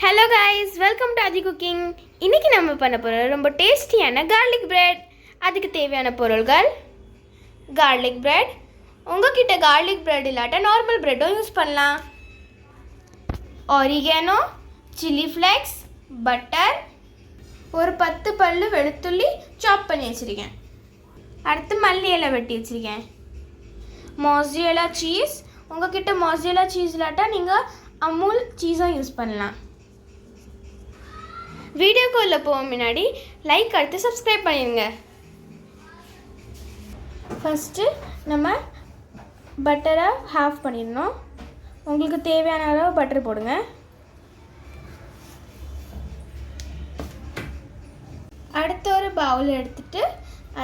Hello guys, welcome to Aadhi cooking. இன்றைக்கி நம்ம பண்ண போகிறோம் ரொம்ப டேஸ்டியான கார்லிக் பிரெட். அதுக்கு தேவையான பொருள்கள்: கார்லிக் பிரெட். உங்ககிட்ட கார்லிக் பிரெட் இல்லாட்ட நார்மல் பிரெட்டும் யூஸ் பண்ணலாம். ஆரிகானோ, சில்லி ஃப்ளேக்ஸ், பட்டர், ஒரு 10 பல்லு வெளுத்துள்ளி சாப் பண்ணி வச்சுருக்கேன். அடுத்து மல்லி இலை வெட்டி வச்சுருக்கேன். மொசரேலா சீஸ். உங்ககிட்ட மொசரேலா சீஸ் இல்லாட்டா நீங்கள் அமுல் சீஸும் யூஸ் பண்ணலாம். வீடியோக்குள்ளே போக முன்னாடி லைக் அடுத்து சப்ஸ்கிரைப் பண்ணிடுங்க. ஃபஸ்ட்டு நம்ம பட்டரை ஹாஃப் பண்ணிடணும். உங்களுக்கு தேவையான அளவு பட்டர் போடுங்க. அடுத்த ஒரு பவுல் எடுத்துகிட்டு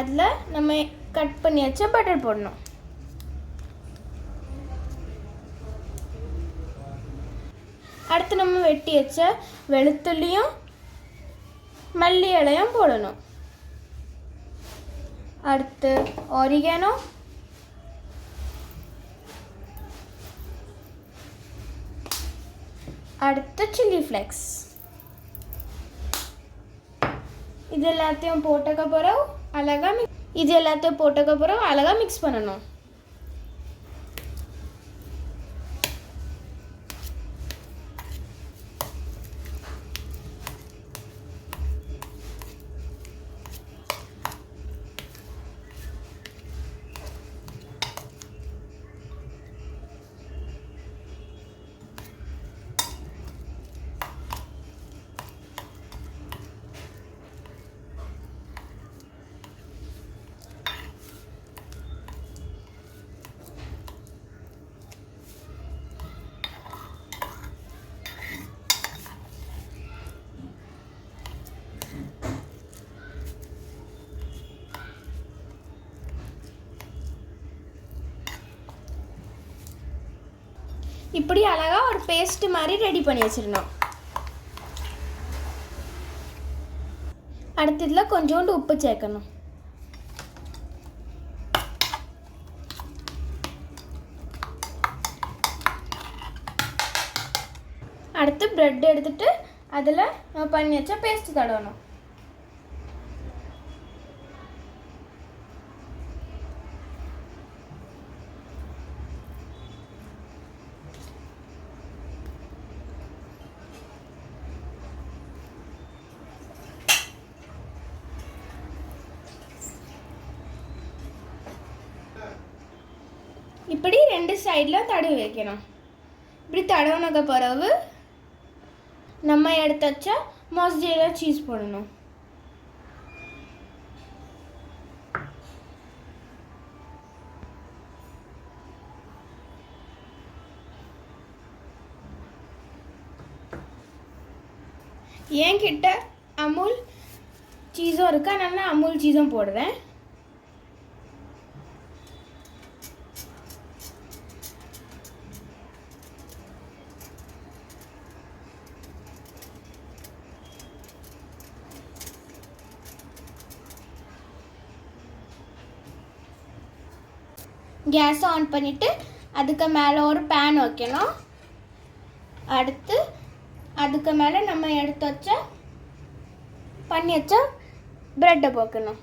அதில் நம்ம கட் பண்ணி வச்ச பட்டர் போடணும். அடுத்து நம்ம வெட்டி வச்ச வெளுத்துள்ளியும் மல்லி இலையும் போடணும். அடுத்து ஆரிகானோ, அடுத்து சில்லி ஃப்ளேக்ஸ். இது எல்லாத்தையும் போட்டக்கப்புறம் அழகாக மிக்ஸ் பண்ணணும். இப்படி அழகாக ஒரு பேஸ்ட் மாதிரி ரெடி பண்ணி வச்சிடணும். அடுத்து இதில் கொஞ்சோண்டு உப்பு சேர்க்கணும். அடுத்து பிரெட் எடுத்துட்டு அதில் நம்ம பண்ணி வச்ச பேஸ்ட் தடவணும். இப்படி 2 சைடில் தடவி வைக்கணும். இப்படி தடவினக்க பிறகு நம்ம எடுத்து வச்சா மொசரேலா சீஸ் போடணும். என்கிட்ட அமுல் சீஸும் இருக்கு, அதனால நான் அமுல் சீஸும் போடுறேன். கேஸை ஆன் பண்ணிவிட்டு அதுக்கு மேலே ஒரு பேன் வைக்கணும். அடுத்து அதுக்கு மேலே நம்ம எடுத்து வச்ச பண்ணி வச்ச ப்ரெட்டை போக்கணும்.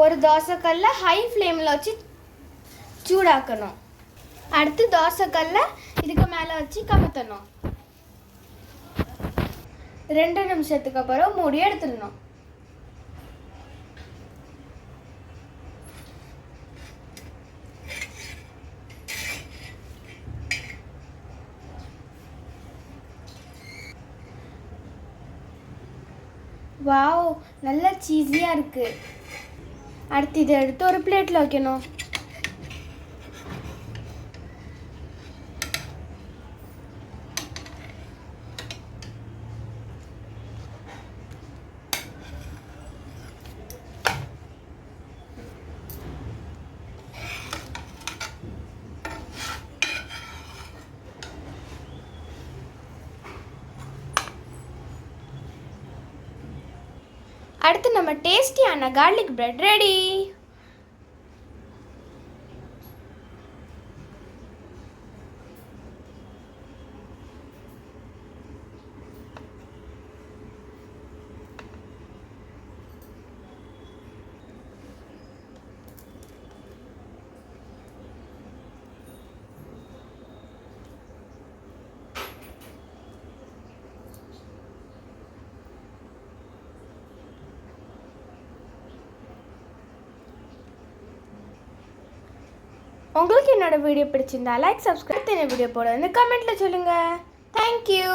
ஒரு தோசைக்கல்ல ஹை ஃப்ளேமில் வச்சு சூடாக்கணும். அடுத்து தோசைக்கல்ல இதுக்கு மேலே வச்சு கமுத்தணும். 2 நிமிஷத்துக்கு அப்புறம் மூடி எடுத்துடணும். வாவ், நல்லா சீஸியாக இருக்குது. அடுத்து இதை எடுத்து ஒரு பிளேட்டில் வைக்கணும். அடுத்து நம்ம டேஸ்டியான கார்லிக் பிரெட் ரெடி. உங்களுக்கு என்னோட வீடியோ பிடிச்சிருந்தா லைக், சப்ஸ்கிரைப், வீடியோ போட வந்து கமெண்ட்டில் சொல்லுங்கள். தேங்க்யூ.